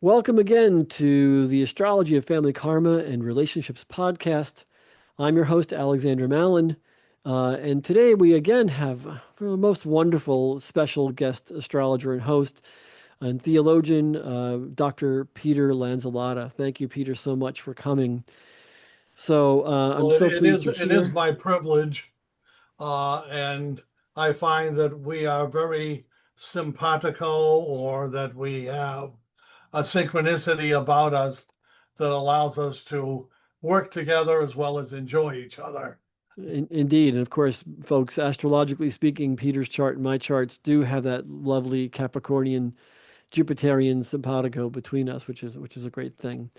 Welcome again to the Astrology of Family Karma and Relationships podcast. I'm your host, Alexander Mallon, and today we again have a most wonderful special guest astrologer and host and theologian, Dr. Peter Lanzalotta. Thank you, Peter, so much for coming. So I'm Well, it, so it pleased is you're it is here. my privilege, and I find that we are very simpatico, or that we have a synchronicity about us that allows us to work together as well as enjoy each other. Indeed. And of course, folks, astrologically speaking, Peter's chart and my charts do have that lovely Capricornian Jupiterian simpatico between us, which is a great thing.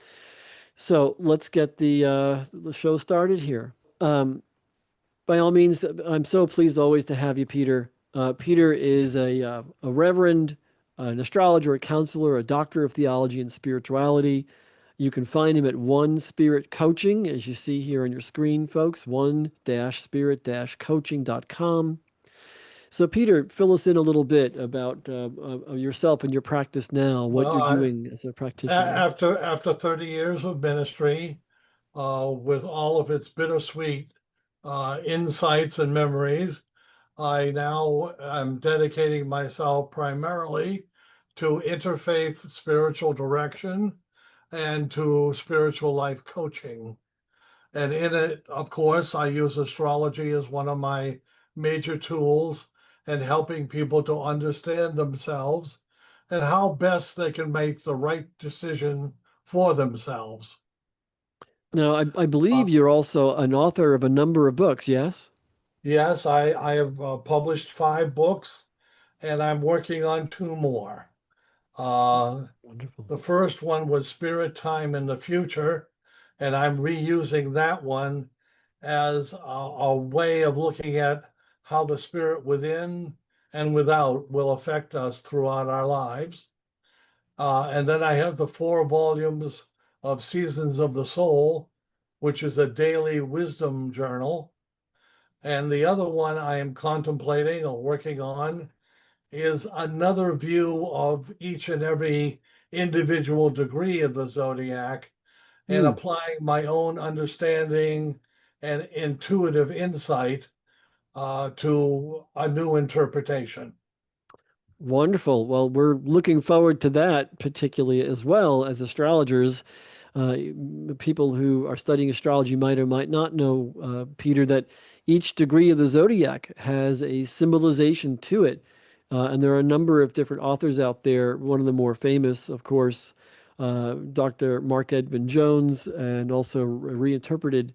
So let's get the show started here. By all means, I'm so pleased always to have you, Peter. Peter is a reverend, an astrologer, a counselor, a doctor of theology and spirituality. You can find him at One Spirit Coaching, as you see here on your screen, folks, one-spirit-coaching.com. So, Peter, fill us in a little bit about yourself and your practice now, what Well, you're doing as a practitioner. after 30 years of ministry, with all of its bittersweet insights and memories, I now am dedicating myself primarily to interfaith spiritual direction and to spiritual life coaching. And in it, of course, I use astrology as one of my major tools in helping people to understand themselves and how best they can make the right decision for themselves. Now, I Uh, believe you're also an author of a number of books, yes? yes, I have published 5 books, and I'm working on 2 more. Uh, Wonderful. the first one was Spirit Time in the Future, and I'm reusing that one as a way of looking at how the spirit within and without will affect us throughout our lives. And then I have the 4 volumes of Seasons of the Soul, which is a daily wisdom journal. And the other one I am contemplating or working on is another view of each and every individual degree of the zodiac and Hmm. applying my own understanding and intuitive insight to a new interpretation. Wonderful. Well, we're looking forward to that particularly as well as astrologers. Uh, People who are studying astrology might or might not know, Peter, that each degree of the zodiac has a symbolization to it. And there are a number of different authors out there. One of the more famous, of course, Dr. Mark Edmund Jones, and also reinterpreted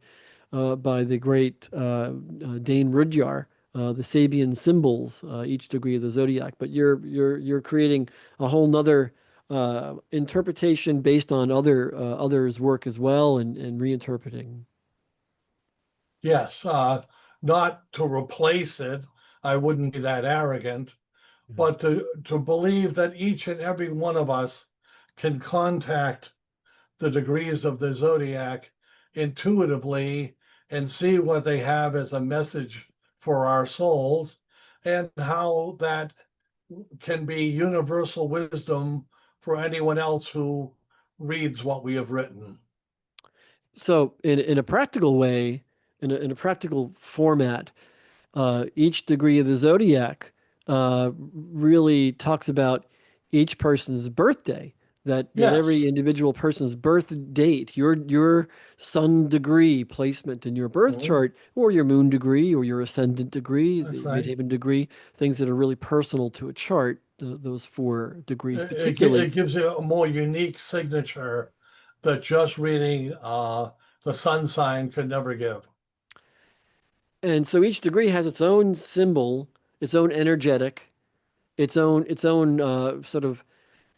by the great Dane Rudhyar, the Sabian symbols, each degree of the zodiac. But you're creating a whole nother interpretation based on others' work as well, and reinterpreting. Yes, not to replace it. I wouldn't be that arrogant, Yeah. but to believe that each and every one of us can contact the degrees of the zodiac intuitively and see what they have as a message for our souls, and how that can be universal wisdom for anyone else who reads what we have written. So, in a practical way, in a practical format, each degree of the zodiac really talks about each person's birthday. That Yes, every individual person's birth date, your sun degree placement in your birth mhm, chart, or your moon degree, or your ascendant degree, that's the right. midheaven degree, things that are really personal to a chart. Those 4 degrees, It particularly. gives you a more unique signature that just reading the sun sign could never give. And so each degree has its own symbol, its own energetic, its own sort of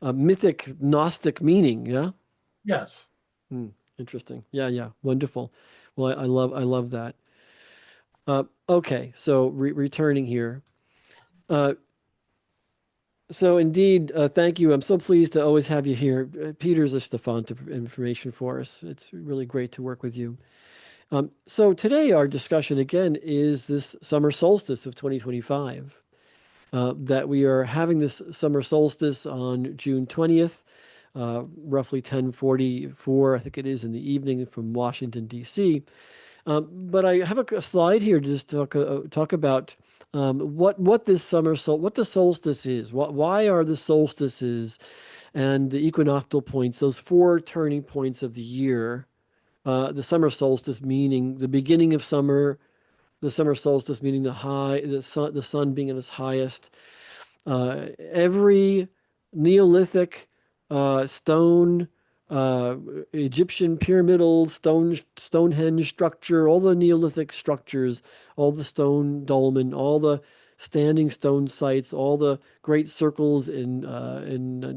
mythic Gnostic meaning. Yeah. Yes. Hmm, interesting. Yeah, yeah, wonderful. Well, I love that. Okay, so returning here. Uh, so indeed, thank you. I'm so pleased to always have you here. Peter's just a font of information for us. It's really great to work with you. So today our discussion again is this summer solstice of 2025. That we are having this summer solstice on June 20th. roughly 10:44, I think it is, in the evening from Washington, D.C. But I have a slide here to just talk about what this what the solstice is. Why are the solstices and the equinoctial points, those four turning points of the year, the summer solstice meaning the beginning of summer, the summer solstice meaning the sun being at its highest. Every Neolithic stone, uh, Egyptian pyramidal Stonehenge structure, all the Neolithic structures, all the stone dolmen, all the standing stone sites, all the great circles in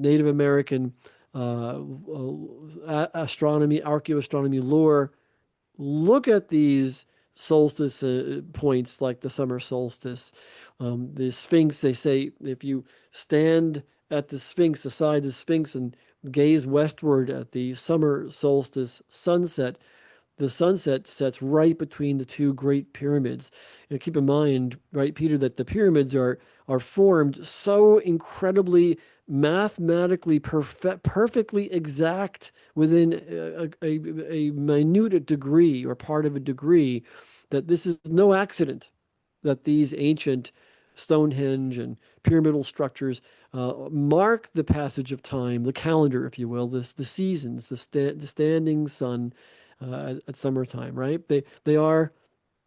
Native American astronomy, archaeoastronomy lore. Look at these solstice points like the summer solstice. The Sphinx, they say, if you stand at the Sphinx, aside the Sphinx, and gaze westward at the summer solstice sunset, the sunset sets right between the two great pyramids. And keep in mind, right, Peter, that the pyramids are formed so incredibly mathematically perfectly exact within a minute degree or part of a degree that this is no accident that these ancient Stonehenge and pyramidal structures mark the passage of time, the calendar, if you will, the seasons, the standing sun at summertime, right? They are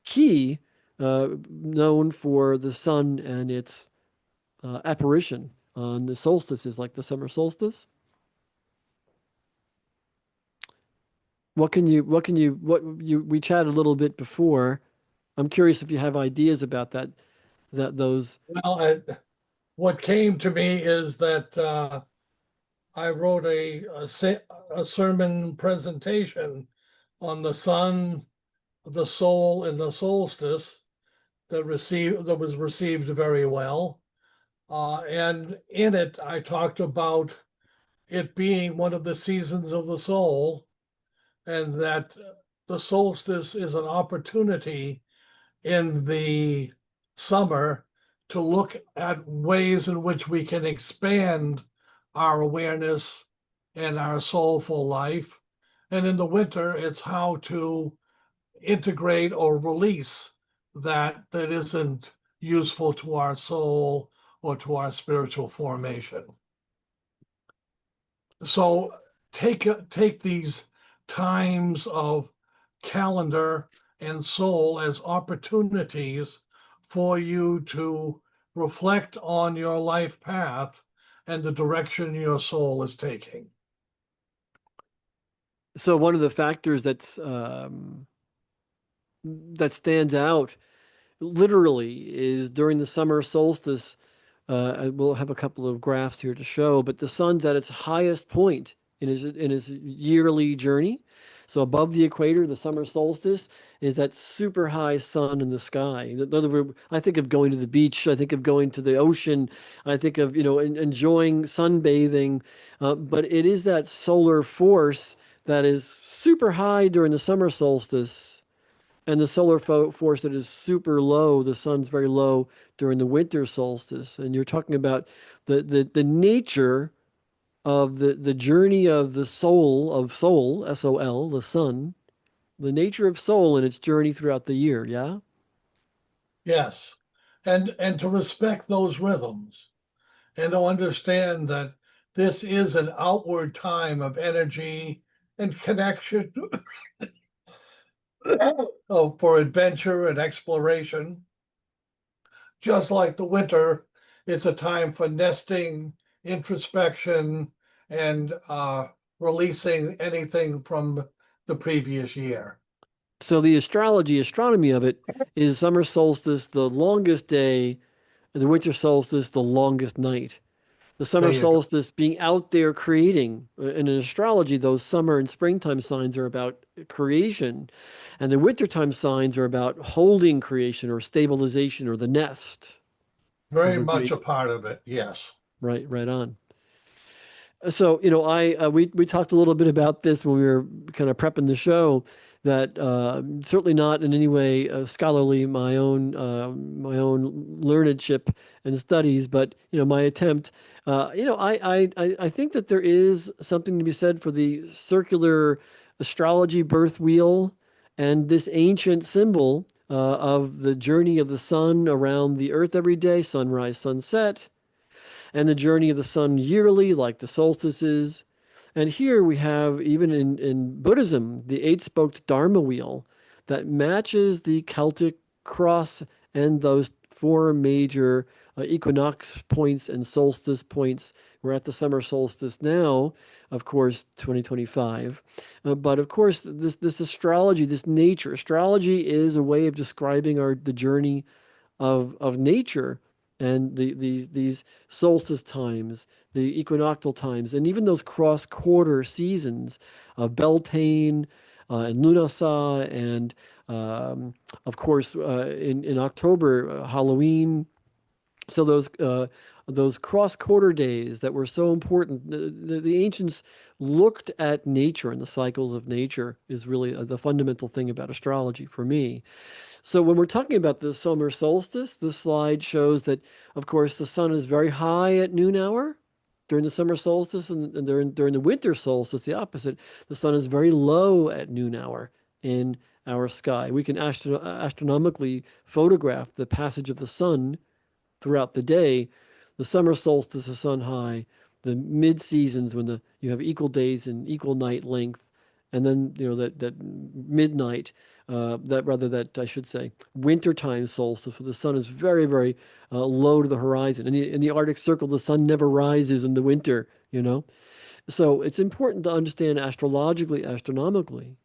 key, known for the sun and its apparition on the solstices, like the summer solstice. We chatted a little bit before. I'm curious if you have ideas about those. Well, what came to me is that I wrote a sermon presentation on the sun, the soul, and the solstice that was received very well. And in it, I talked about it being one of the seasons of the soul, and that the solstice is an opportunity in the summer to look at ways in which we can expand our awareness and our soulful life. And in the winter, it's how to integrate or release that isn't useful to our soul or to our spiritual formation. So take these times of calendar and soul as opportunities for you to reflect on your life path and the direction your soul is taking. So one of the factors that stands out literally is during the summer solstice. We'll have a couple of graphs here to show, but the sun's at its highest point in his yearly journey. So above the equator, the summer solstice is that super high sun in the sky. In other words, I think of going to the beach. I think of going to the ocean. I think of, enjoying sunbathing. But it is that solar force that is super high during the summer solstice and the solar force that is super low, the sun's very low during the winter solstice. And you're talking about the nature of the journey of the soul, SOL, the sun, the nature of soul and its journey throughout the year. Yeah. Yes. And to respect those rhythms and to understand that this is an outward time of energy and connection for adventure and exploration. Just like the winter, it's a time for nesting, introspection, and releasing anything from the previous year. So the astronomy of it is summer solstice, the longest day, and the winter solstice, the longest night. The There summer you go. solstice being out there creating. And in astrology, those summer and springtime signs are about creation, and the wintertime signs are about holding creation or stabilization or the nest. Those Very are much great. a part of it. Yes. Right on. So, I we talked a little bit about this when we were kind of prepping the show. That certainly not in any way scholarly, my own learnedship and studies, but my attempt. I think that there is something to be said for the circular astrology birth wheel and this ancient symbol of the journey of the sun around the earth every day, sunrise, sunset, and the journey of the sun yearly, like the solstices. And here we have, even in Buddhism, the eight-spoked Dharma wheel that matches the Celtic cross and those four major equinox points and solstice points. We're at the summer solstice now, of course, 2025. But of course, this astrology, this nature, astrology is a way of describing the journey of nature and these solstice times, the equinoctial times, and even those cross-quarter seasons of Beltane and Lunasa, and of course in October Halloween. So those cross-quarter days that were so important, the ancients looked at nature and the cycles of nature is really the fundamental thing about astrology for me. So when we're talking about the summer solstice, this slide shows that, of course, the sun is very high at noon hour during the summer solstice, and during the winter solstice, the opposite. The sun is very low at noon hour in our sky. We can astronomically photograph the passage of the sun throughout the day. The summer solstice, the sun high, the mid seasons when you have equal days and equal night length, and then that midnight, that I should say wintertime solstice, where the sun is very very low to the horizon. In the Arctic Circle, the sun never rises in the winter. So it's important to understand astrologically, astronomically.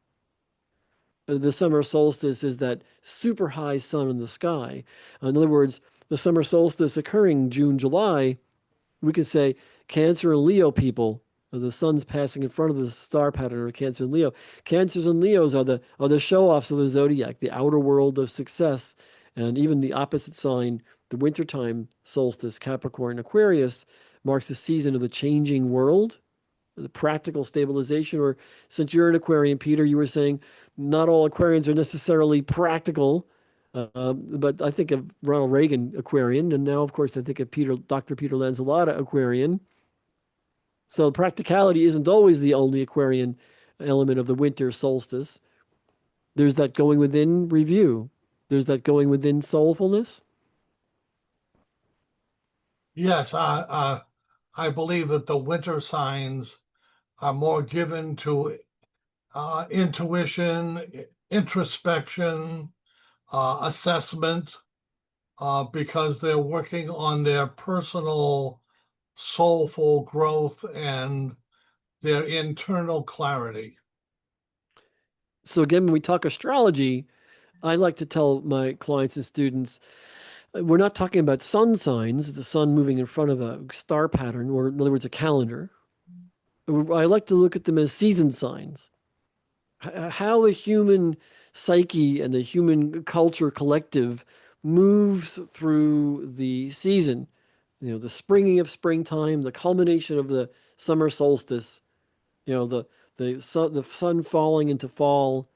The summer solstice is that super high sun in the sky. In other words, the summer solstice occurring June, July, we could say Cancer and Leo people, the sun's passing in front of the star pattern of Cancer and Leo. Cancers and Leos are the show-offs of the zodiac, the outer world of success. And even the opposite sign, the wintertime solstice, Capricorn, Aquarius, marks the season of the changing world, the practical stabilization. Or since you're an Aquarian, Peter, you were saying not all Aquarians are necessarily practical. But I think of Ronald Reagan Aquarian, and now, of course, I think of Dr. Peter Lanzalotta Aquarian. So practicality isn't always the only Aquarian element of the winter solstice. There's that going within review. There's that going within soulfulness. Yes, I believe that the winter signs are more given to intuition, introspection, assessment, because they're working on their personal soulful growth and their internal clarity. So again, when we talk astrology, I like to tell my clients and students, we're not talking about sun signs, the sun moving in front of a star pattern, or in other words, a calendar. I like to look at them as season signs. How the human psyche and the human culture collective moves through the season. The springing of springtime, the culmination of the summer solstice, the sun falling into fall,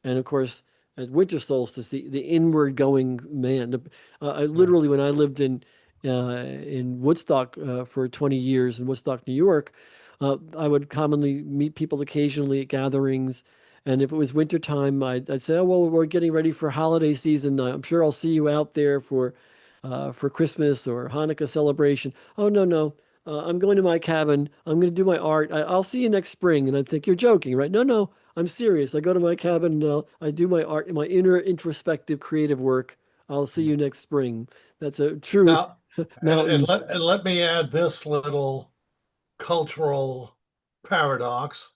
and of course at winter solstice, the inward going man. Literally, when I lived in Woodstock for 20 years in Woodstock, New York, I would commonly meet people occasionally at gatherings. And if it was wintertime, I'd say, oh, well, we're getting ready for holiday season. I'm sure I'll see you out there for Christmas or Hanukkah celebration. Oh, no, no. I'm going to my cabin. I'm going to do my art. I'll see you next spring. And I think you're joking, right? No, no, I'm serious. I go to my cabin and I do my art, my inner introspective creative work. I'll see you next spring. That's a true Now, mountain. and let me add this little cultural paradox,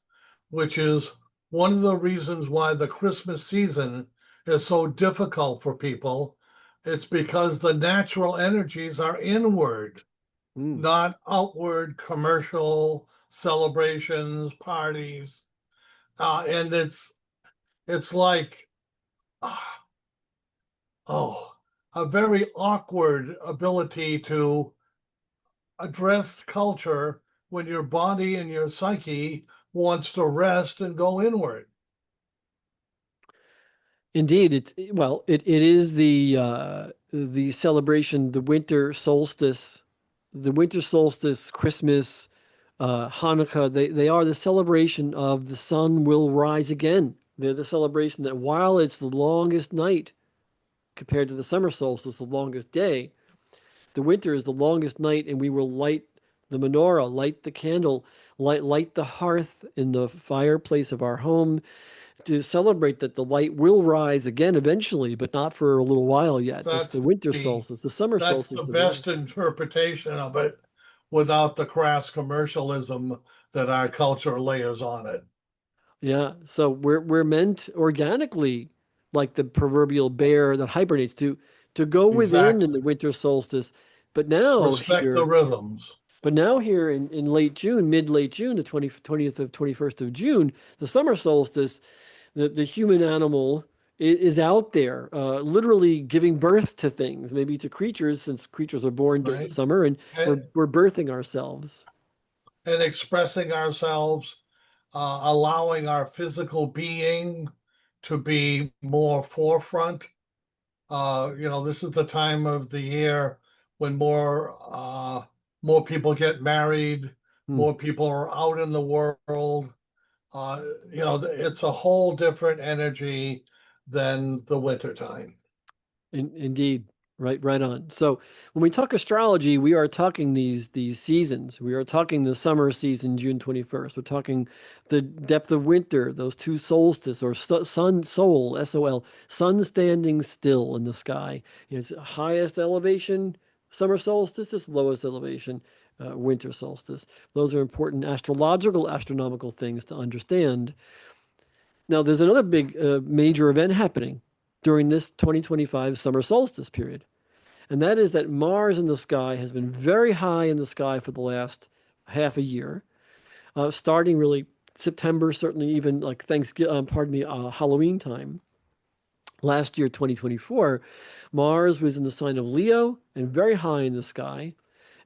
which is one of the reasons why the Christmas season is so difficult for people. It's because the natural energies are inward, Mm. not outward commercial celebrations, parties. And it's like, ah, oh, a very awkward ability to address culture when your body and your psyche wants to rest and go inward. Indeed, it is the celebration, the winter solstice the winter solstice, Christmas, Hanukkah, they are the celebration of the sun will rise again. They're the celebration that while it's the longest night compared to the summer solstice, the longest day, the winter is the longest night, and we will light the menorah, light the candle, light the hearth in the fireplace of our home to celebrate that the light will rise again eventually, but not for a little while yet. That's the That's winter the solstice. The summer that's the solstice, the winter. best interpretation of it without the crass commercialism that our culture layers on it. Yeah. So we're meant organically, like the proverbial bear that hibernates, to go within in Exactly. the winter solstice. But now Respect the here, rhythms. in late June, mid late June, the 20th of 21st of June, the summer solstice, the human animal is out there, literally giving birth to things, maybe to creatures, since creatures are born during the Right? summer, and And, we're birthing ourselves. and expressing ourselves, allowing our physical being to be more forefront. This is the time of the year when more people get married, Hmm. more people are out in the world. It's a whole different energy than the winter time. Indeed, right on. So when we talk astrology, we are talking these seasons. We are talking the summer season, June 21st. We're talking the depth of winter, those two solstices, or sun sol, S-O-L, sun standing still in the sky. It's highest elevation, summer solstice, is lowest elevation, winter solstice. Those are important astrological, astronomical things to understand. Now, there's another big major event happening during this 2025 summer solstice period, and that is that Mars in the sky has been very high in the sky for the last half a year, starting really September, certainly even like Thanksgiving, Halloween time. Last year, 2024, Mars was in the sign of Leo and very high in the sky.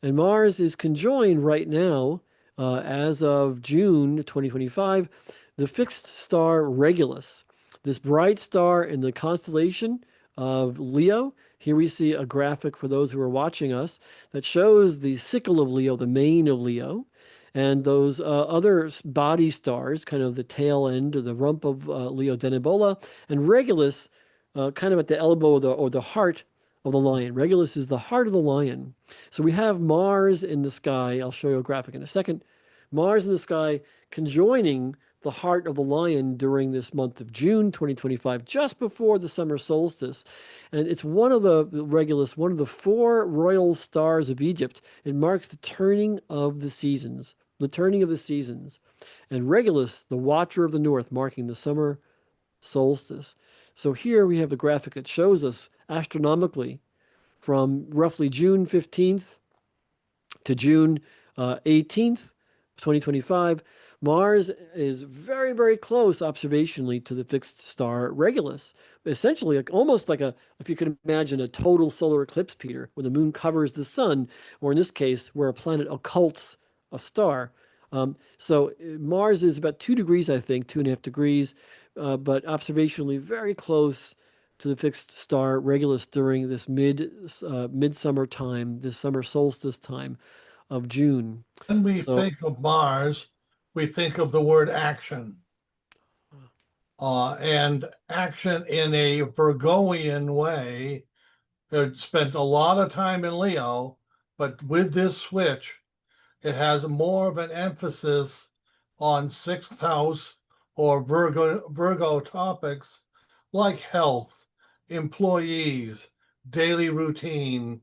And Mars is conjoined right now, as of June 2025, the fixed star Regulus, this bright star in the constellation of Leo. Here we see a graphic for those who are watching us that shows the sickle of Leo, the mane of Leo, and those other body stars, kind of the tail end or the rump of Leo Denebola, and Regulus, kind of at the elbow or the heart of the lion. Regulus is the heart of the lion. So we have Mars in the sky. I'll show you a graphic in a second. Mars in the sky conjoining the heart of the lion during this month of June 2025, just before the summer solstice. And it's one of the Regulus, one of the four royal stars of Egypt. It marks the turning of the seasons, the turning of the seasons. And Regulus, the watcher of the north, marking the summer solstice. So here we have a graphic that shows us astronomically from roughly June 15th to June 18th, 2025, Mars is very, very close observationally to the fixed star Regulus. Essentially, almost like if you could imagine a total solar eclipse, Peter, where the moon covers the sun, or in this case, where a planet occults a star. Mars is about 2 degrees, I think, 2.5 degrees, but observationally very close to the fixed star Regulus during this midsummer time, this summer solstice time of June. When we So, think of Mars, we think of the word action, and action in a Virgoian way. It spent a lot of time in Leo, but with this switch, it has more of an emphasis on sixth house or Virgo topics like health, employees, daily routine,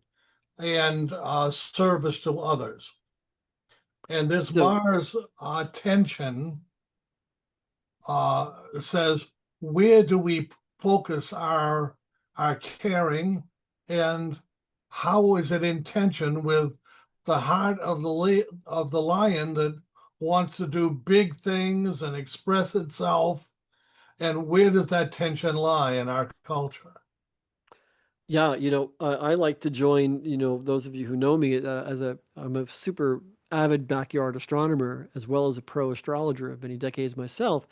and service to others. And this so Mars tension says, where do we focus our caring, and how is it in tension with the heart of the lion that wants to do big things and express itself, and where does that tension lie in our culture? yeah, I like to join, those of you who know me, I'm a super avid backyard astronomer as well as a pro astrologer of many decades myself.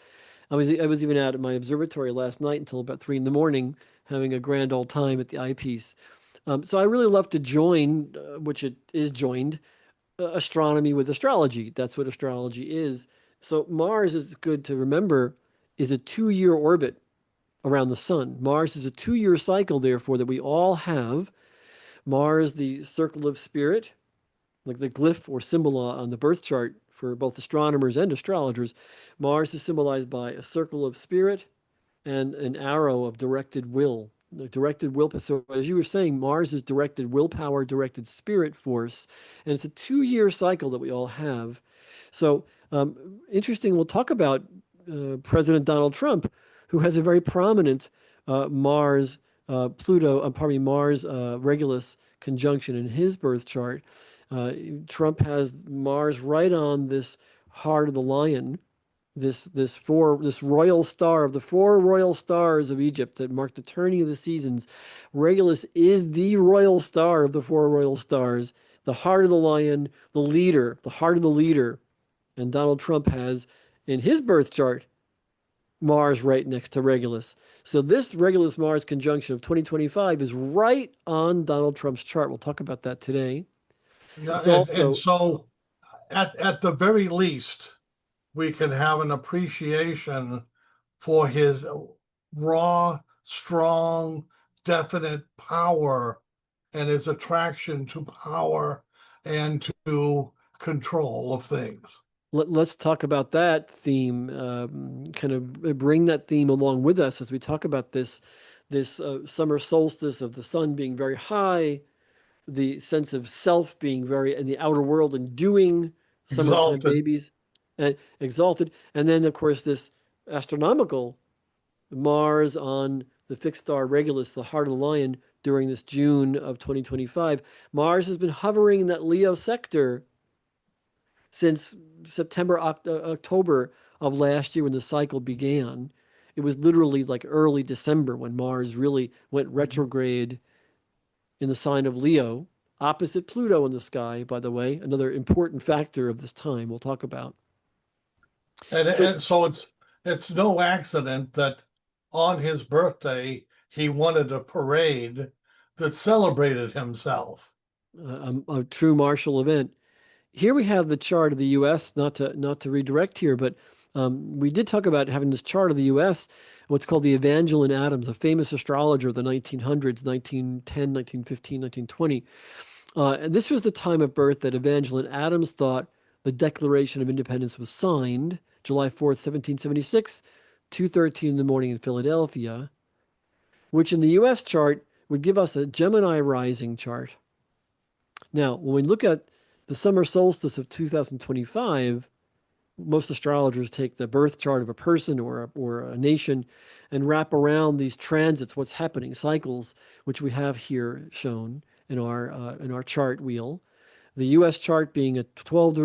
I was even out at my observatory last night until about 3 in the morning, having a grand old time at the eyepiece. So I really love to join, which it is joined, astronomy with astrology. That's what astrology is. So Mars is good to remember is a 2 year orbit around the sun. Mars is a 2 year cycle, therefore, that we all have. Mars, the circle of spirit, like the glyph or symbol on the birth chart for both astronomers and astrologers. Mars is symbolized by a circle of spirit and an arrow of directed will. The directed will. So, as you were saying, Mars is directed willpower, directed spirit force, and it's a 2 year cycle that we all have. So, interesting. We'll talk about President Donald Trump, who has a very prominent Mars Pluto, pardon me, Mars Regulus conjunction in his birth chart. Trump has Mars right on this heart of the lion, this royal star of the four royal stars of Egypt that mark the turning of the seasons. Regulus is the royal star of the four royal stars, the heart of the lion, the leader, the heart of the leader. And Donald Trump has in his birth chart Mars right next to Regulus. So this Regulus Mars conjunction of 2025 is right on Donald Trump's chart. We'll talk about that today. Yeah, It's and also so at the very least, we can have an appreciation for his raw, strong, definite power and his attraction to power and to control of things. let's talk about that theme, kind of bring that theme along with us as we talk about this summer solstice of the sun being very high, the sense of self being very in the outer world and doing summertime Exalted. babies and exalted. And then, of course, this astronomical Mars on the fixed star Regulus, the heart of the lion, during this June of 2025. Mars has been hovering in that Leo sector since September, October of last year when the cycle began. It was literally like early December when Mars really went retrograde in the sign of Leo, opposite Pluto in the sky, by the way, another important factor of this time we'll talk about. So, And so it's no accident that on his birthday he wanted a parade that celebrated himself. a true martial event. Here we have the chart of the U.S. Not to redirect here, but we did talk about having this chart of the U.S. What's called the Evangeline Adams, a famous astrologer of the 1900s, 1910, 1915, 1920. And this was the time of birth that Evangeline Adams thought the Declaration of Independence was signed, July 4th, 1776, 2:13 in the morning in Philadelphia, which in the U.S. chart would give us a Gemini rising chart. Now, when we look at the summer solstice of 2025, most astrologers take the birth chart of a person or a nation and wrap around these transits, what's happening, cycles, which we have here shown in our chart wheel. The U.S. chart being a 12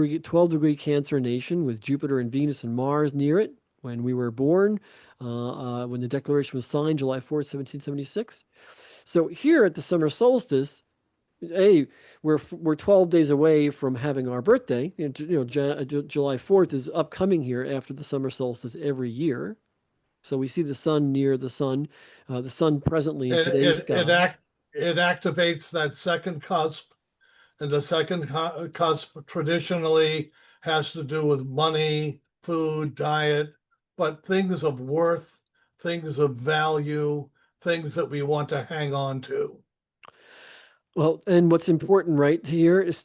degree Cancer nation with Jupiter and Venus and Mars near it when we were born, when the Declaration was signed, July 4th, 1776. So here at the summer solstice, hey, we're 12 days away from having our birthday. July 4th is upcoming here after the summer solstice every year. So we see the sun near the sun presently in It today's it it sky. act it activates that second cusp, and the second cusp traditionally has to do with money, food, diet, but things of worth, things of value, things that we want to hang on to. Well, and what's important right here is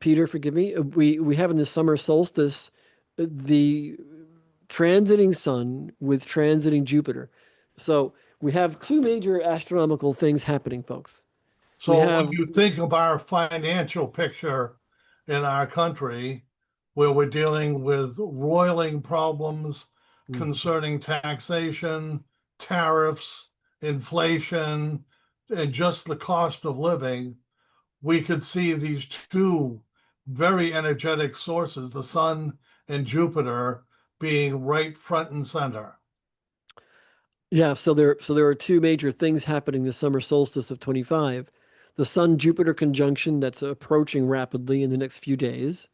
Peter, forgive me. We have in the summer solstice the transiting sun with transiting Jupiter. So we have two major astronomical things happening, folks. We So when have you think of our financial picture in our country, where we're dealing with roiling problems Mhm. concerning taxation, tariffs, inflation, and just the cost of living, we could see these two very energetic sources, the sun and Jupiter, being right front and center. Yeah, so there are two major things happening this summer solstice of 25. The Sun Jupiter conjunction that's approaching rapidly in the next few days.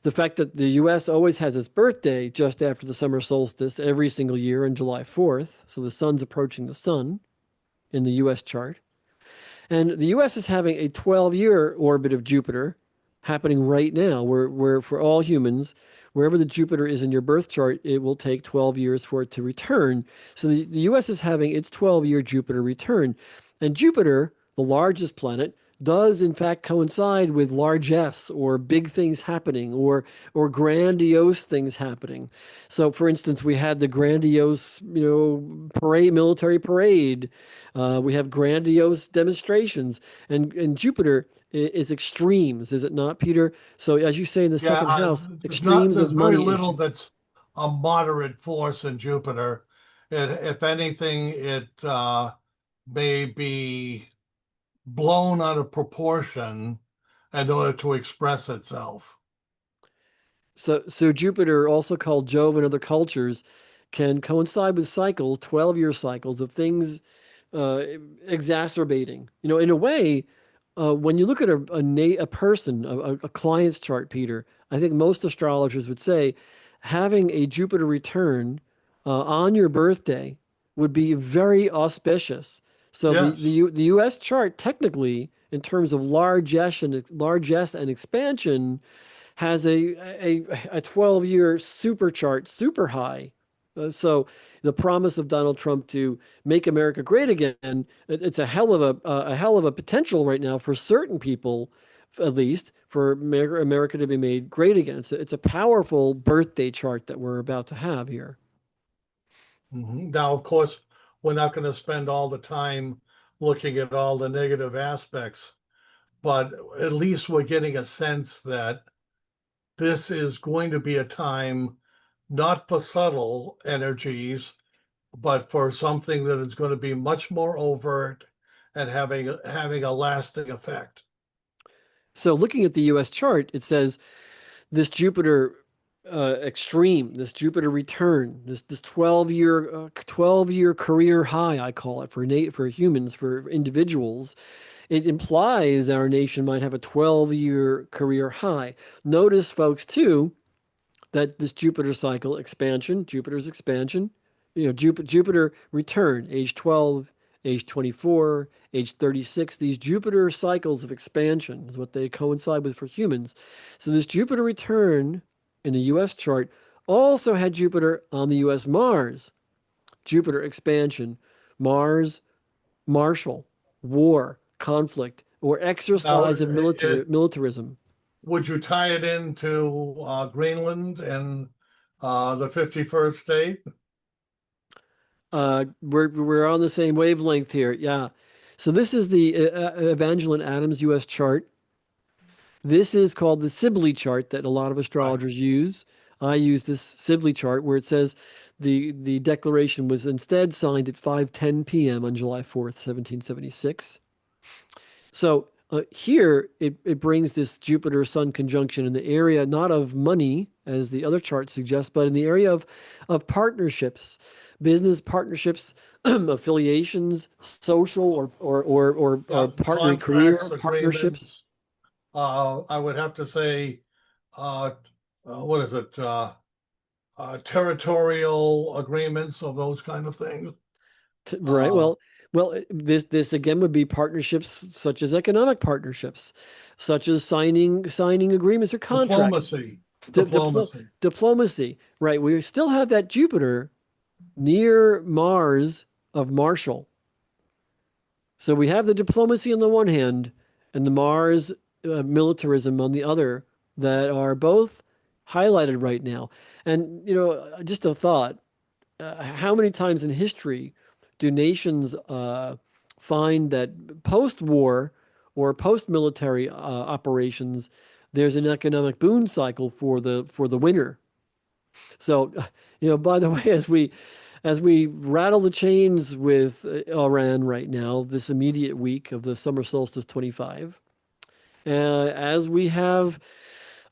The fact that the US always has its birthday just after the summer solstice every single year on July 4th, so the sun's approaching the sun. in the US chart. And the US is having a 12-year orbit of Jupiter happening right now, where for all humans, wherever the Jupiter is in your birth chart, it will take 12 years for it to return. So the US is having its 12-year Jupiter return. And Jupiter, the largest planet, does in fact coincide with largesse or big things happening or grandiose things happening. So for instance, we had the grandiose, parade, military parade. We have grandiose demonstrations, and Jupiter is extremes, is it not, Peter? So as you say in the Yeah, second house, there's not, extremes there's of very money little issues. that's a moderate force in Jupiter. If anything, it may be blown out of proportion in order to express itself. So Jupiter, also called Jove in other cultures, can coincide with cycles, 12-year cycles of things uh, exacerbating. In a way, when you look at a person, a client's chart, Peter, I think most astrologers would say having a Jupiter return on your birthday would be very auspicious. So Yes. the U.S. chart, technically, in terms of largesse and expansion, has a 12-year super chart, super high. So the promise of Donald Trump to make America great again, it's a hell of a potential right now for certain people, at least for America to be made great again. It's a powerful birthday chart that we're about to have here. Now, of course, we're not going to spend all the time looking at all the negative aspects, but at least we're getting a sense that this is going to be a time not for subtle energies, but for something that is going to be much more overt and having a lasting effect. So looking at the U.S. chart, it says this Jupiter extreme, this Jupiter return, this 12-year career high, I call it for humans, for individuals. It implies our nation might have a 12-year career high. Notice, folks, too, that this Jupiter cycle expansion, Jupiter's expansion, Jupiter return, age 12, age 24, age 36. These Jupiter cycles of expansion is what they coincide with for humans. So this Jupiter return in the US chart also had Jupiter on the US Mars. Jupiter expansion, Mars, martial, war, conflict, or Now, exercise of militarism. would you tie it into Greenland and the 51st state? We're on the same wavelength here. Yeah. So this is the Evangeline Adams U.S. chart. This is called the Sibley chart that a lot of Right. astrologers use. I use this Sibley chart where it says the declaration was instead signed at 5:10 p.m. on July 4th, 1776. So here it brings this Jupiter Sun conjunction in the area not of money, as the other chart suggests, but in the area of partnerships, business partnerships, affiliations, social or Yeah, partner contracts, career partnerships. agreements. I would have to say, uh, what is it? Territorial agreements or those kind of things. Right. Uh, Well, this again would be partnerships such as economic partnerships, such as signing agreements or contracts. Diplomacy, Diplo diplomacy. diplomacy, right? We still have that Jupiter near Mars of Marshall. So we have the diplomacy on the one hand and the Mars militarism on the other that are both highlighted right now. And, just a thought, how many times in history do nations find that post-war or post-military operations, there's an economic boom cycle for the winner? So, by the way, as we rattle the chains with Iran right now, this immediate week of the Summer Solstice 25, as we have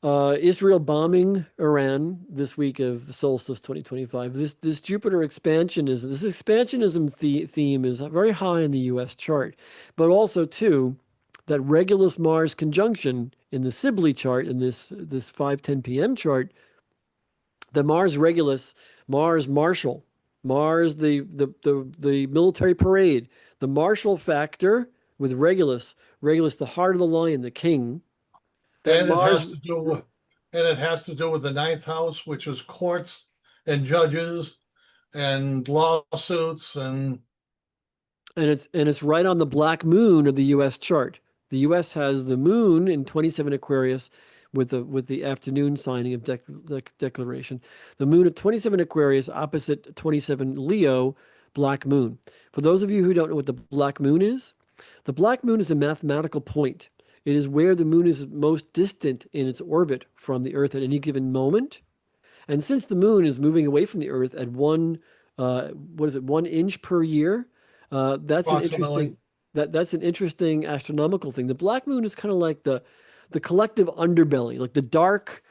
Israel bombing Iran this week of the solstice 2025. This expansionism theme is very high in the U.S. chart, but also too that Regulus Mars conjunction in the Sibley chart in this 5:10 p.m. chart, the Mars Regulus, Mars Marshall, Mars the military parade, the Marshall factor with Regulus. Regulus, the heart of the lion, the king. That And it Mars, has to do with, and it has to do with the ninth house, which is courts and judges and lawsuits and and it's right on the black moon of the U.S. chart. The U.S. has the moon in 27 Aquarius with the afternoon signing of declaration. The moon of 27 Aquarius opposite 27 Leo, black moon. For those of you who don't know what the black moon is, the black moon is a mathematical point. It is where the moon is most distant in its orbit from the Earth at any given moment. And since the moon is moving away from the Earth at what is it, 1 inch per year, that's an approximately. interesting that's an interesting astronomical thing. The black moon is kind of like the collective underbelly, like the dark,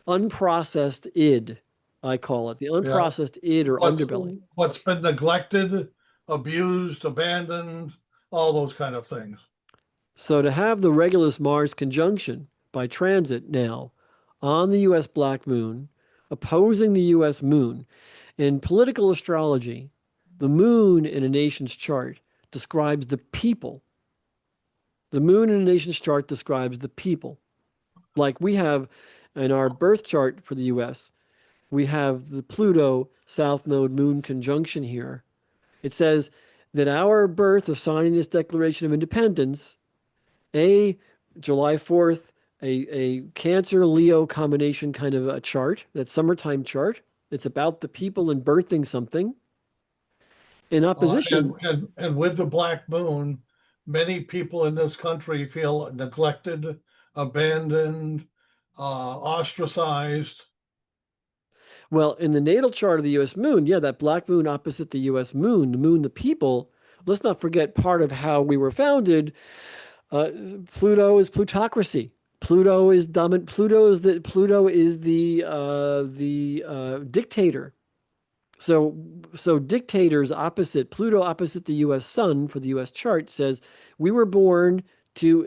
unprocessed id, I call it, the Yeah. unprocessed id or What's underbelly. what's been neglected, abused, abandoned, all those kind of things. So to have the Regulus Mars conjunction by transit now on the U.S. black moon, opposing the U.S. moon, in political astrology, the moon in a nation's chart describes the people. The moon in a nation's chart describes the people. Like we have in our birth chart for the US, we have the Pluto South Node moon conjunction here. It says that our birth of signing this Declaration of Independence, a July 4th, a Cancer Leo combination kind of a chart, that summertime chart. It's about the people and birthing something. In opposition, And with the black moon, many people in this country feel neglected, abandoned, ostracized. well, in the natal chart of the US moon, yeah, that black moon opposite the US moon, the moon, the people, let's not forget part of how we were founded. Uh, Pluto is plutocracy. Pluto is dominant. Pluto is the dictator. So dictators opposite Pluto opposite the U.S. Sun for the U.S. chart says we were born to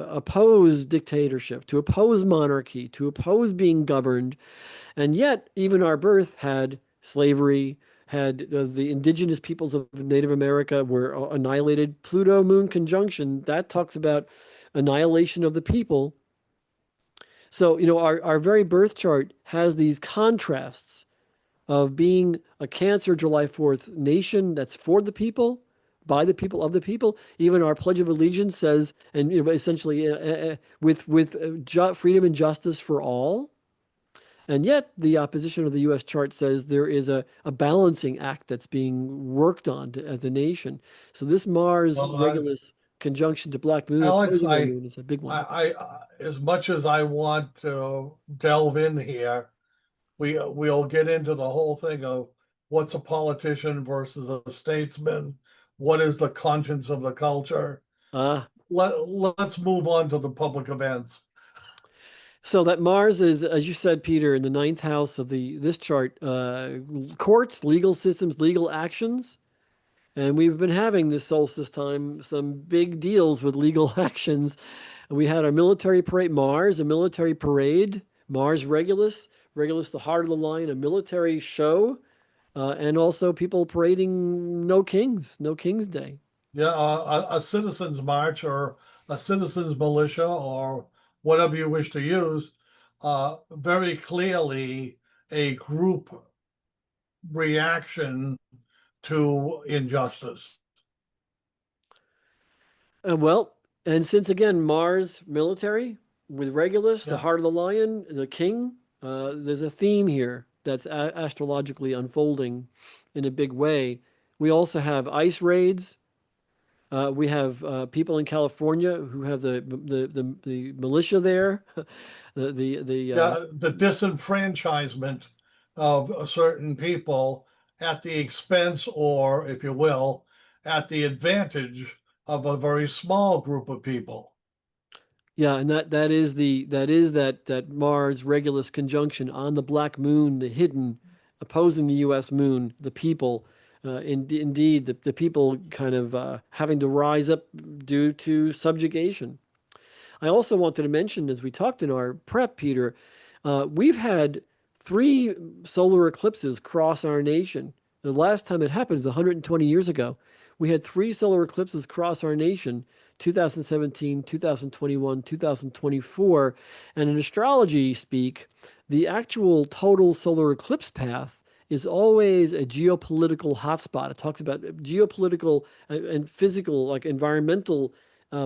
oppose dictatorship, to oppose monarchy, to oppose being governed, and yet even our birth had slavery, had the indigenous peoples of Native America were annihilated. Pluto Moon conjunction that talks about annihilation of the people. So, our very birth chart has these contrasts of being a Cancer July 4th nation that's for the people, by the people, of the people. Even our Pledge of Allegiance says, and essentially with freedom and justice for all. And yet, the opposition of the U.S. chart says there is a balancing act that's being worked on as a nation. So this Mars Well, Regulus conjunction to Black Moon Alex, opposing our moon is a big one. as much as I want to delve in here, we'll get into the whole thing of what's a politician versus a statesman. What is the conscience of the culture? Ah, Let's move on to the public events. so that Mars is, as you said, Peter, in the ninth house of the this chart, courts, legal systems, legal actions. And we've been having this solstice time some big deals with legal actions. We had our military parade, Mars, a military parade, Mars Regulus, Regulus, the heart of the lion, a military show, and also people parading No Kings, No King's Day. Yeah, a citizens march or a citizens militia or whatever you wish to use, very clearly a group reaction to injustice. Well, and since again, Mars military with Regulus, the Yeah, heart of the lion, the king, there's a theme here that's astrologically unfolding in a big way. We also have ice raids. We have people in California who have the militia there, the yeah, the disenfranchisement of certain people at the expense, or if you will, at the advantage of a very small group of people. yeah, and that Mars Regulus conjunction on the black moon, the hidden, opposing the U.S. moon, the people. Indeed, the people kind of having to rise up due to subjugation. I also wanted to mention, as we talked in our prep, Peter, we've had three solar eclipses cross our nation The last time it happened was 120 years ago. We had three solar eclipses cross our nation: 2017, 2021, 2024. And in astrology speak, the actual total solar eclipse path is always a geopolitical hotspot. It talks about geopolitical and physical, like environmental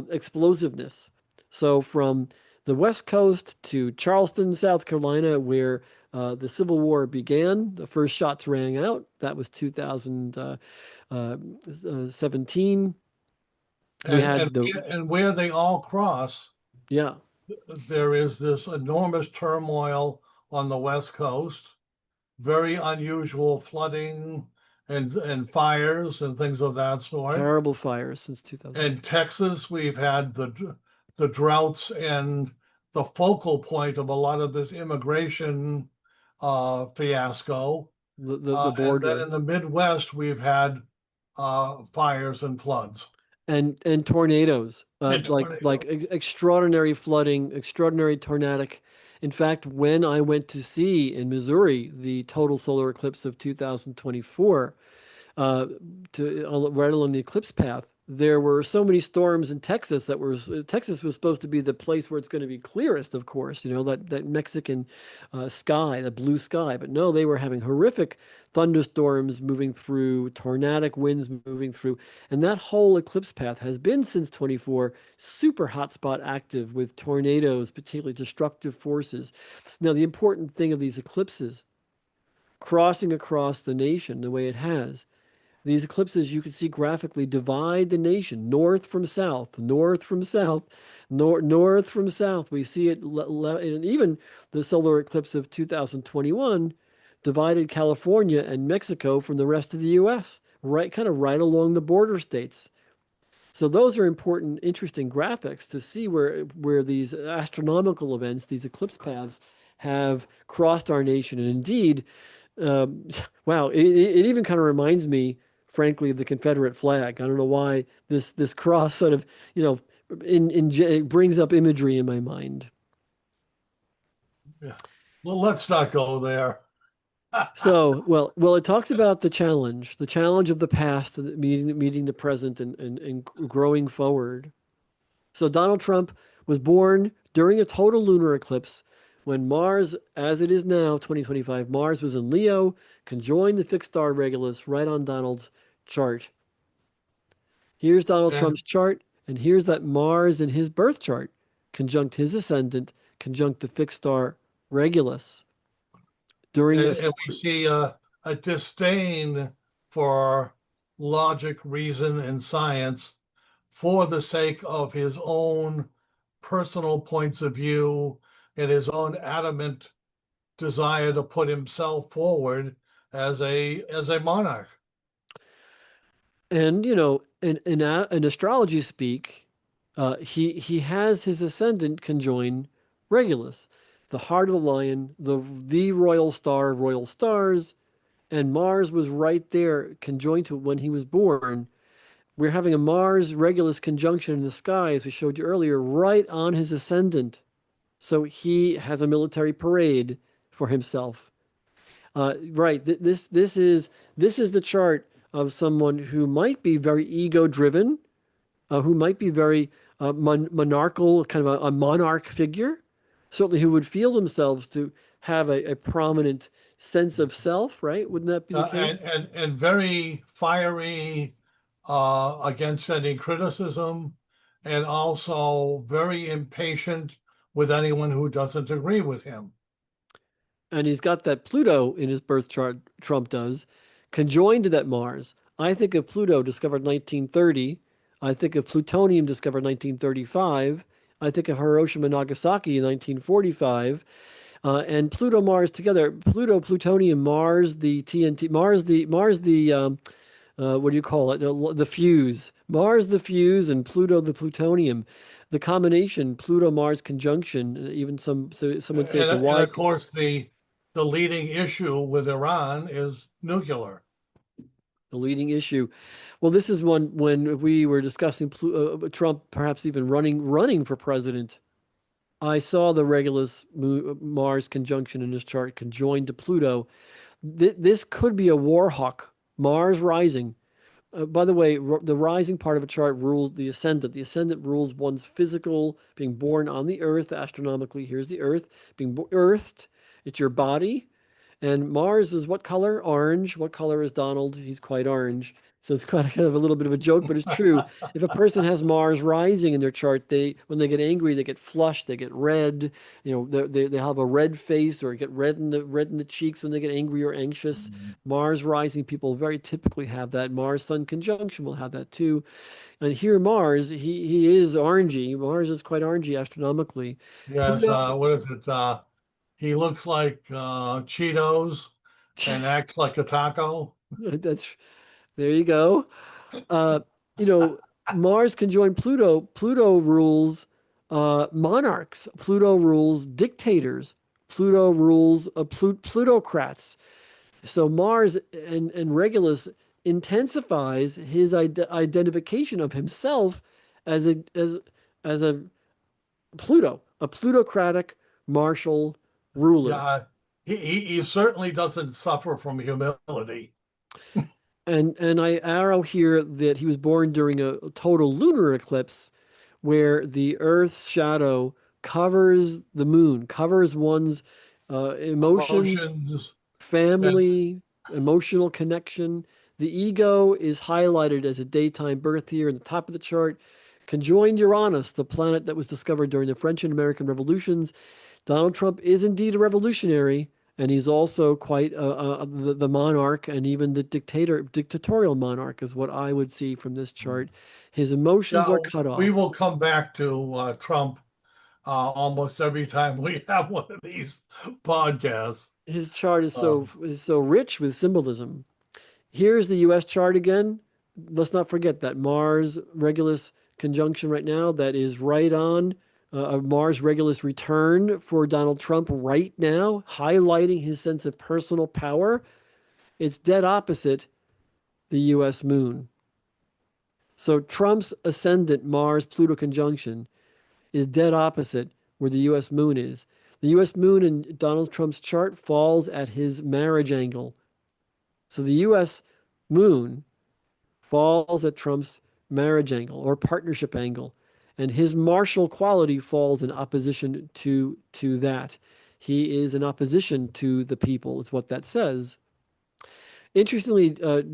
explosiveness. So from the West Coast to Charleston, South Carolina, where the Civil War began, the first shots rang out. That was 2017. We And had the, and where they all cross, yeah, there is this enormous turmoil on the West Coast, very unusual flooding and fires and things of that sort. terrible fires since 2000. In Texas, we've had the droughts and the focal point of a lot of this immigration fiasco. The And then border in the Midwest, we've had fires and floods and tornadoes, and tornadoes. extraordinary flooding, extraordinary tornadic. In fact, when I went to see in Missouri the total solar eclipse of 2024, uh, right along the eclipse path, there were so many storms in Texas that were Texas was supposed to be the place where it's going to be clearest, of course, that Mexican sky, the blue sky. But no, they were having horrific thunderstorms moving through, tornadic winds moving through, and that whole eclipse path has been since 24 super hotspot active with tornadoes, particularly destructive forces. Now, the important thing of these eclipses crossing across the nation the way it has, these eclipses, you can see graphically, divide the nation north from south, north from south, north from south. We see it, and even the solar eclipse of 2021 divided California and Mexico from the rest of the U.S., right, kind of right along the border states. So those are important, interesting graphics to see where these astronomical events, these eclipse paths, have crossed our nation. And indeed, um, wow, it even kind of reminds me, frankly, of the Confederate flag. I don't know why this cross sort of, it brings up imagery in my mind. Yeah. Well, let's not go there. So, well, it talks about the challenge of the past, meeting the present, and growing forward. So Donald Trump was born during a total lunar eclipse when Mars, as it is now, 2025, Mars was in Leo, conjoined the fixed star Regulus right on Donald's chart. Here's Donald And Trump's chart, and here's that Mars in his birth chart, conjunct his ascendant, conjunct the fixed star Regulus during the and we see a disdain for logic, reason, and science for the sake of his own personal points of view and his own adamant desire to put himself forward as a monarch. And in astrology speak, he has his ascendant conjoin Regulus, the heart of the lion, the royal star of royal stars, and Mars was right there conjoined to it when he was born. We're having a Mars Regulus conjunction in the sky, as we showed you earlier, right on his ascendant. So he has a military parade for himself. Right. This is the chart of someone who might be very ego driven, who might be very monarchical, kind of a monarch figure, certainly who would feel themselves to have a prominent sense of self, right? Wouldn't that be the case? And very fiery against any criticism, and also very impatient with anyone who doesn't agree with him. And he's got that Pluto in his birth chart, Trump does, conjoined to that Mars. I think of Pluto discovered 1930. I think of plutonium discovered 1935. I think of Hiroshima and Nagasaki in 1945. And Pluto Mars together, Pluto, plutonium, Mars, the TNT, Mars, the what do you call it? The fuse. Mars, the fuse, and Pluto, the plutonium. The combination, Pluto Mars conjunction, even some would say it's a And Y. of course, the leading issue with Iran is nuclear. The leading issue. Well, this is one when we were discussing Trump perhaps even running for president. I saw the Regulus Mars conjunction in his chart conjoined to Pluto. This could be a war hawk Mars rising. By the way, the rising part of a chart rules the ascendant. The ascendant rules one's physical, being born on the earth, astronomically. Here's the earth, being earthed. It's your body. And Mars is what color? Orange. What color is Donald? He's quite orange. So it's quite kind of a little bit of a joke, but it's true. If a person has Mars rising in their chart, when they get angry, they get flushed, they get red. They have a red face or get red in the cheeks when they get angry or anxious. Mars rising people very typically have that. Mars Sun conjunction will have that too. And here Mars, he is orangey. Mars is quite orangey astronomically. Yes, Pluto, what is it? He looks like Cheetos and acts like a taco. that's there you go. Uh, you know, Mars conjoined Pluto. Pluto rules monarchs. Pluto rules dictators. Pluto rules plutocrats. So Mars and Regulus intensifies his identification of himself as a Pluto, a plutocratic martial ruler. Yeah, he certainly doesn't suffer from humility. And I arrow here that he was born during a total lunar eclipse where the Earth's shadow covers the moon, covers one's emotions, Emotions and family, emotional connection. The ego is highlighted as a daytime birth here in the top of the chart. Conjoined Uranus, the planet that was discovered during the French and American revolutions. Donald Trump is indeed a revolutionary, and he's also quite the monarch and even the dictatorial monarch is what I would see from this chart. His emotions yeah, are cut we off. will come back to Trump almost every time we have one of these podcasts. His chart Um, is so rich with symbolism. Here's the US chart again. Let's not forget that Mars Regulus conjunction right now, that is right on a Mars Regulus return for Donald Trump right now, highlighting his sense of personal power. It's dead opposite the US moon. So Trump's ascendant Mars Pluto conjunction is dead opposite where the US moon is. The US moon in Donald Trump's chart falls at his marriage angle. So the US moon falls at Trump's marriage angle or partnership angle, and his martial quality falls in opposition to that. He is in opposition to the people, is what that says. Interestingly,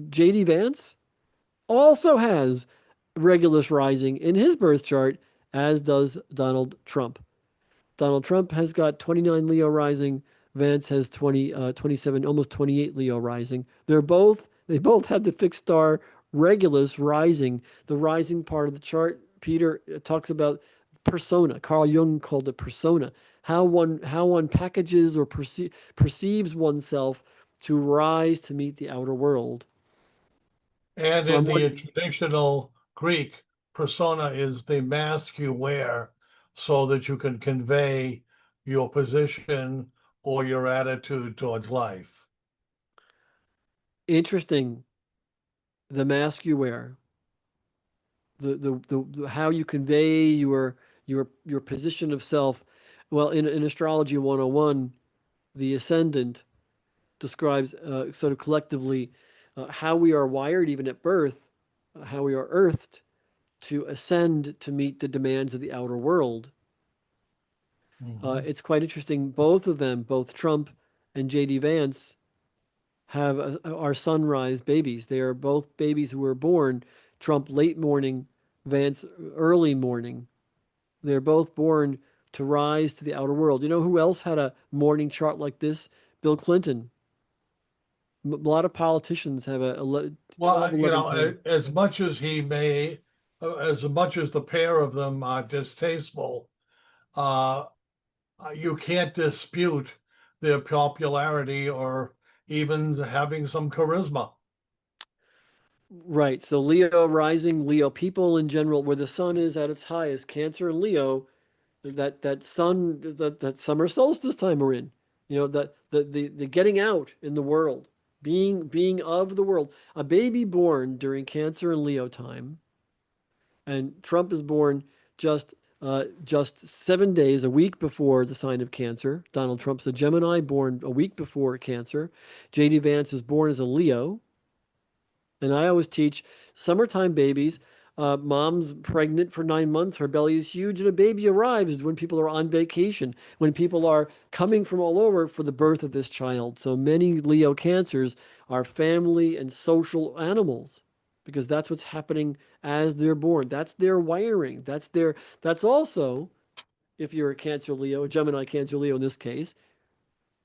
J.D. Vance also has Regulus rising in his birth chart, as does Donald Trump. Donald Trump has got 29 Leo rising. Vance has 27, almost 28 Leo rising. They both have the fixed star Regulus rising. The rising part of the chart, Peter talks about persona. Carl Jung called it persona. How one packages or perceives oneself to rise to meet the outer world. and So in I'm the wondering, traditional Greek, persona is the mask you wear so that you can convey your position or your attitude towards life. interesting, the mask you wear, the how you convey your position of self. Well, in astrology 101, the ascendant describes sort of collectively how we are wired even at birth, how we are earthed to ascend to meet the demands of the outer world. Mhm. It's quite interesting. Both of them, both Trump and J.D. Vance, are sunrise babies. They are both babies who were born. Trump late morning, Vance early morning. They're both born to rise to the outer world. You know who else had a morning chart like this? Bill Clinton. A lot of politicians have a 12, Well, 11, 10. as much as he may, as much as the pair of them are distasteful, uh, you can't dispute their popularity or even having some charisma. Right. So Leo rising, Leo people in general, where the sun is at its highest, Cancer and Leo, that summer solstice time we're in. The getting out in the world, being of the world. A baby born during Cancer and Leo time, and Trump is born just 7 days, a week before the sign of Cancer. Donald Trump's a Gemini, born a week before Cancer. J.D. Vance is born as a Leo. And I always teach summertime babies. Mom's pregnant for 9 months, her belly is huge, and a baby arrives when people are on vacation, when people are coming from all over for the birth of this child. So many Leo cancers are family and social animals because that's what's happening as they're born. That's their wiring. That's also, if you're a Cancer Leo, a Gemini Cancer Leo in this case,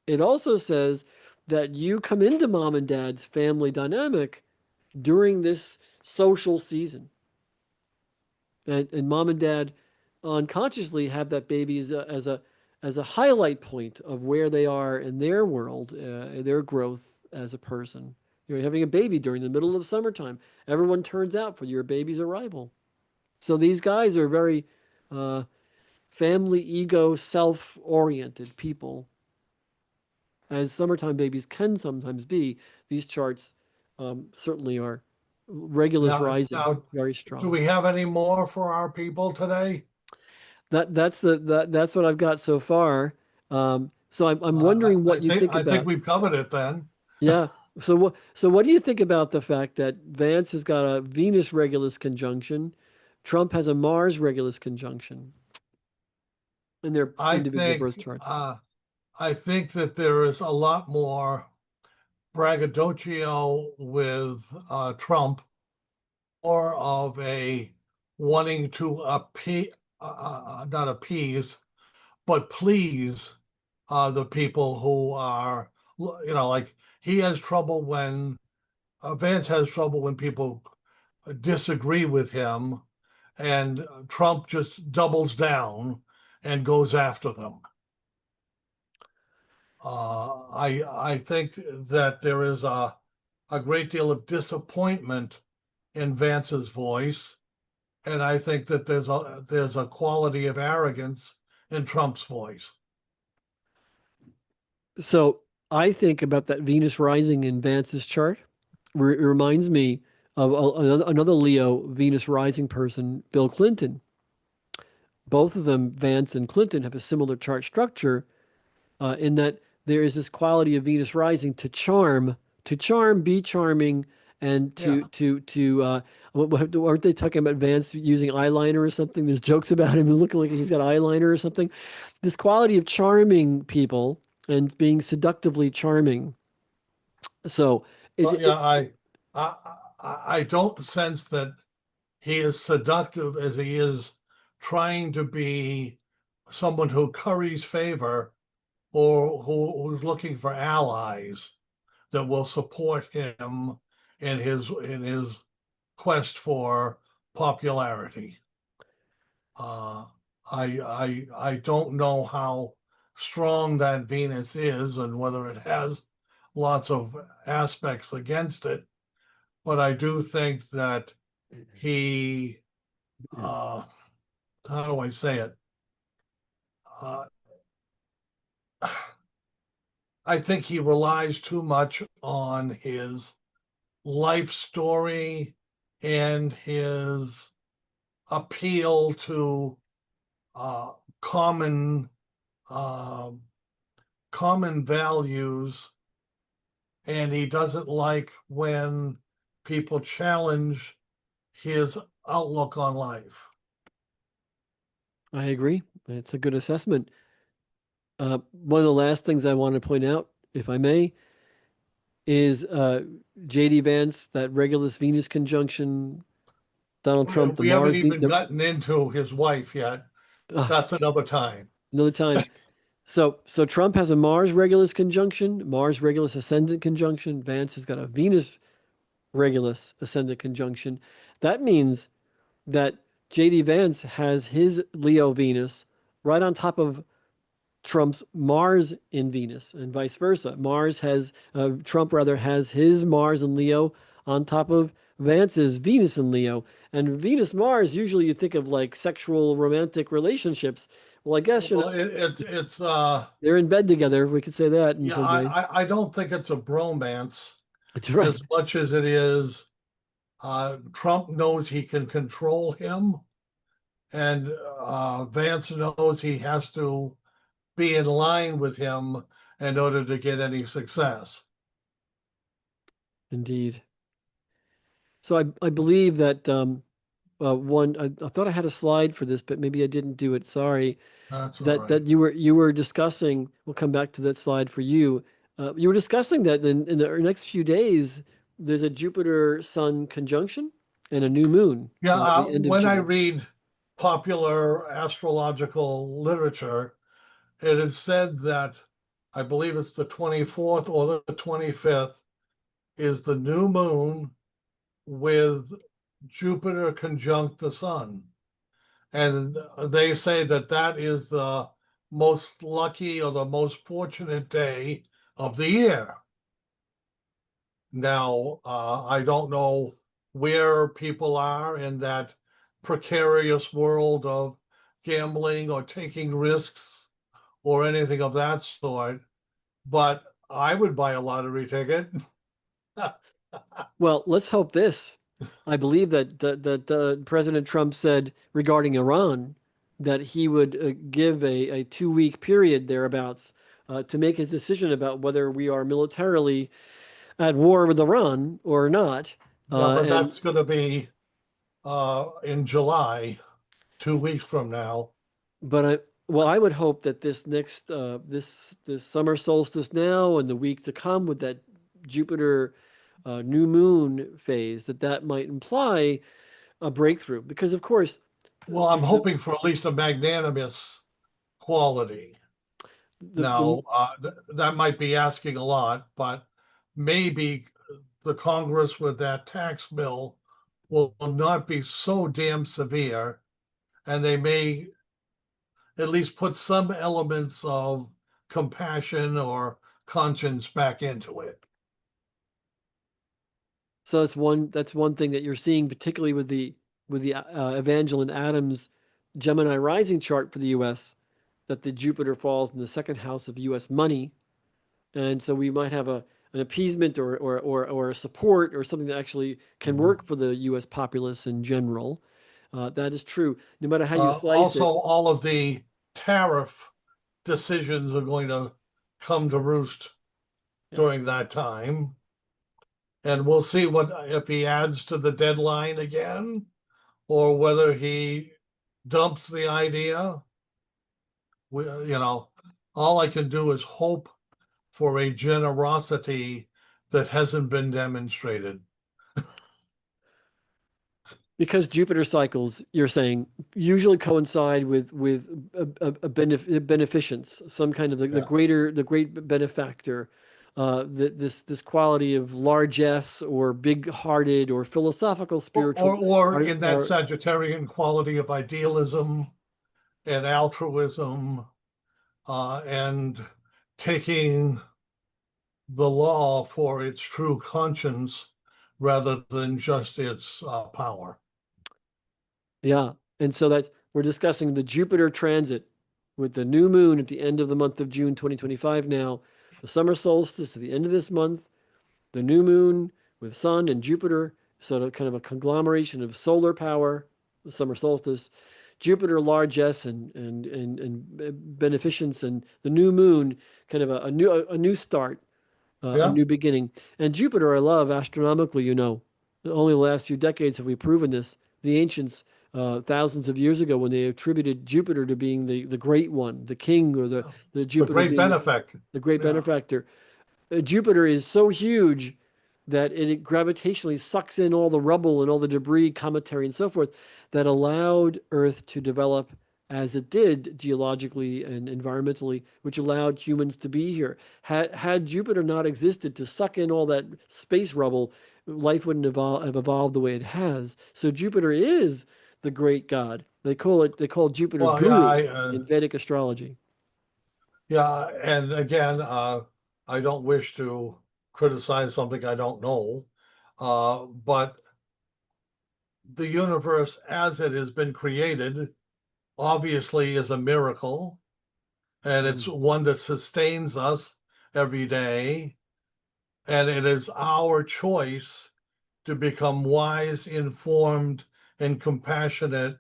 it also says that you come into mom and dad's family dynamic during this social season. And mom and dad unconsciously have that baby as a highlight point of where they are in their world, their growth as a person. You're having a baby during the middle of summertime. Everyone turns out for your baby's arrival. So these guys are very uh, family, ego, self-oriented people, as summertime babies can sometimes be. These charts certainly are Regulus rising, Now, very do strong. we have any more for our people today? That's what I've got so far. So I'm wondering what you think I think about. we've covered it then. Yeah. So what do you think about the fact that Vance has got a Venus Regulus conjunction, Trump has a Mars Regulus conjunction in their I individual think birth charts? uh, I think that there is a lot more braggadocio with Trump, more of a wanting to not appease, but please the people who are, like he has trouble when Vance has trouble when people disagree with him, and Trump just doubles down and goes after them. I think that there is a great deal of disappointment in Vance's voice, and I think that there's a quality of arrogance in Trump's voice. So I think about that Venus rising in Vance's chart. It reminds me of another Leo Venus rising person, Bill Clinton. Both of them, Vance and Clinton, have a similar chart structure in that there is this quality of Venus rising to charm, be charming, and Yeah. aren't they talking about Vance using eyeliner or something? There's jokes about him looking like he's got eyeliner or something. This quality of charming people and being seductively charming. So it, Well, yeah, it I don't sense that he is seductive as he is trying to be someone who curries favor or who's looking for allies that will support him in his quest for popularity. Uh, I don't know how strong that Venus is and whether it has lots of aspects against it, but I do think that he, uh, how do I say it? Uh, I think he relies too much on his life story and his appeal to uh, common uh, common values, and he doesn't like when people challenge his outlook on life. I agree. It's a good assessment. One of the last things I want to point out, if I may, is J.D. Vance, that Regulus Venus conjunction, Donald Trump, the We haven't Mars, even gotten into his wife yet. uh, That's another time. another time. So Trump has a Mars Regulus conjunction, Mars Regulus ascendant conjunction. Vance has got a Venus Regulus ascendant conjunction. That means that J.D. Vance has his Leo Venus right on top of Trump's Mars in Venus, and vice versa. Trump rather has his Mars in Leo on top of Vance's Venus in Leo. And Venus Mars, usually you think of like sexual romantic relationships. Well, I guess, Well, it's they're in bed together. We could say that in yeah, some way. I don't think it's a bromance That's right. as much as it is Trump knows he can control him, and Vance knows he has to be in line with him in order to get any success. Indeed. So I believe that I thought I had a slide for this, but maybe I didn't do it. Sorry. That's all That right. you were discussing. We'll come back to that slide for you. You were discussing that in the next few days, there's a Jupiter Sun conjunction and a new moon Yeah, at the end of when I June. read popular astrological literature, it is said that I believe it's the 24th or the 25th is the new moon with Jupiter conjunct the sun. And they say that that is the most lucky or the most fortunate day of the year. Now, I don't know where people are in that precarious world of gambling or taking risks or anything of that sort, but I would buy a lottery ticket. Well, let's hope this. I believe that President Trump said regarding Iran that he would give a 2 week period thereabouts to make his decision about whether we are militarily at war with Iran or not. Yeah, but And that's going to be in July, 2 weeks from now. but I would hope that this next this summer solstice now and the week to come with that Jupiter new moon phase that might imply a breakthrough because of course Well, I'm the hoping for at least a magnanimous quality. the Now, that might be asking a lot, but maybe the Congress with that tax bill will not be so damn severe, and they may at least put some elements of compassion or conscience back into it. so that's one thing that you're seeing particularly with the Evangeline Adams Gemini rising chart for the US that the Jupiter falls in the second house of US money. And so we might have an appeasement or a support or something that actually can Mhm. work for the U.S. populace in general. That is true. No matter how you slice Also, it. all of the tariff decisions are going to come to roost Yeah. during that time. And we'll see what if he adds to the deadline again or whether he dumps the idea. All I can do is hope for a generosity that hasn't been demonstrated. Because Jupiter cycles, you're saying, usually coincide with a beneficence, some kind of Yeah. the great benefactor, this quality of largesse or big-hearted or philosophical, Or, spiritual, or are, in that are Sagittarian quality of idealism and altruism, and taking the law for its true conscience rather than just its power. Yeah. And so that we're discussing the Jupiter transit with the new moon at the end of the month of June 2025 now, the summer solstice at the end of this month, the new moon with Sun and Jupiter, sort of kind of a conglomeration of solar power, the summer solstice, Jupiter largesse and beneficence, and the new moon, kind of a new start, a Yeah. new beginning. And Jupiter, I love astronomically, only the last few decades have we proven this. The ancients, thousands of years ago, when they attributed Jupiter to being the great one, the king, or the The Jupiter great being benefactor. the great Yeah. benefactor. Jupiter is so huge that it gravitationally sucks in all the rubble and all the debris, cometary, and so forth that allowed Earth to develop as it did geologically and environmentally, which allowed humans to be here. Had Jupiter not existed to suck in all that space rubble, life wouldn't have evolved the way it has. So Jupiter is the great god. They call Jupiter Well, yeah, Guru in Vedic astrology. yeah, and again, I don't wish to criticize something I don't know, but the universe as it has been created obviously is a miracle, and it's Mm. one that sustains us every day, and it is our choice to become wise, informed, and compassionate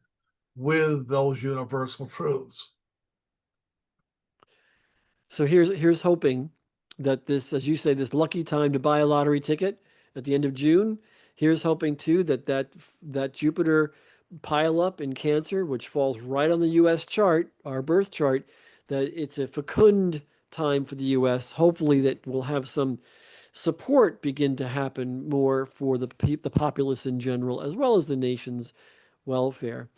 with those universal truths. So here's hoping that this, as you say, this lucky time to buy a lottery ticket at the end of June Here's hoping too that Jupiter pile up in Cancer, which falls right on the U.S. chart, our birth chart, that it's a fecund time for the U.S. Hopefully, that will have some support begin to happen more for the populace in general, as well as the nation's welfare.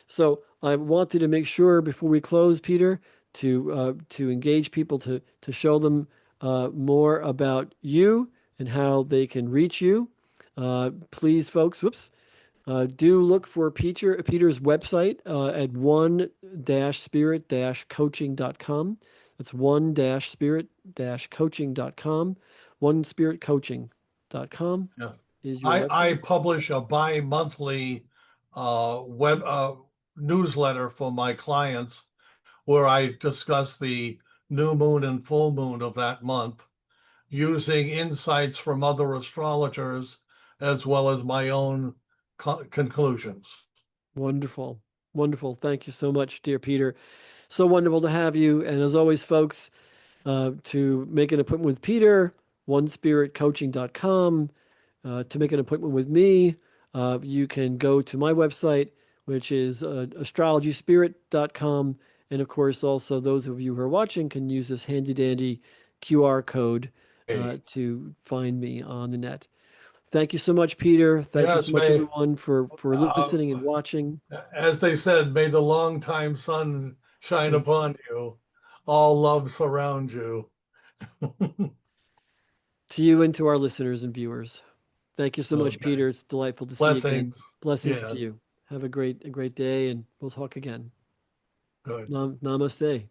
So I wanted to make sure before we close, Peter, to engage people to show them more about you and how they can reach you. Please, folks, whoops, do look for Peter's website at one-spirit-coaching.com. That's one-spirit-coaching.com. Onespiritcoaching.com Yeah. is your I website. publish a bi-monthly web newsletter for my clients where I discuss the new moon and full moon of that month using insights from other astrologers as well as my own conclusions. Wonderful. Wonderful. Thank you so much, dear Peter. So wonderful to have you. And as always, folks, to make an appointment with Peter, onespiritcoaching.com. To make an appointment with me, you can go to my website, which is astrologyspirit.com. And of course, also those of you who are watching can use this handy dandy QR code Hey, to find me on the net. Thank you so much, Peter. Thank you so yes, much, may, everyone, for uh, listening and watching. as they said, may the longtime sun shine Thank you. upon you. All love surround you. To you and to our listeners and viewers. Thank you so much, Okay. Peter. It's delightful to see you again. Blessings. Blessings to Yes. you. Have a great day, and we'll talk again. Good. Namaste.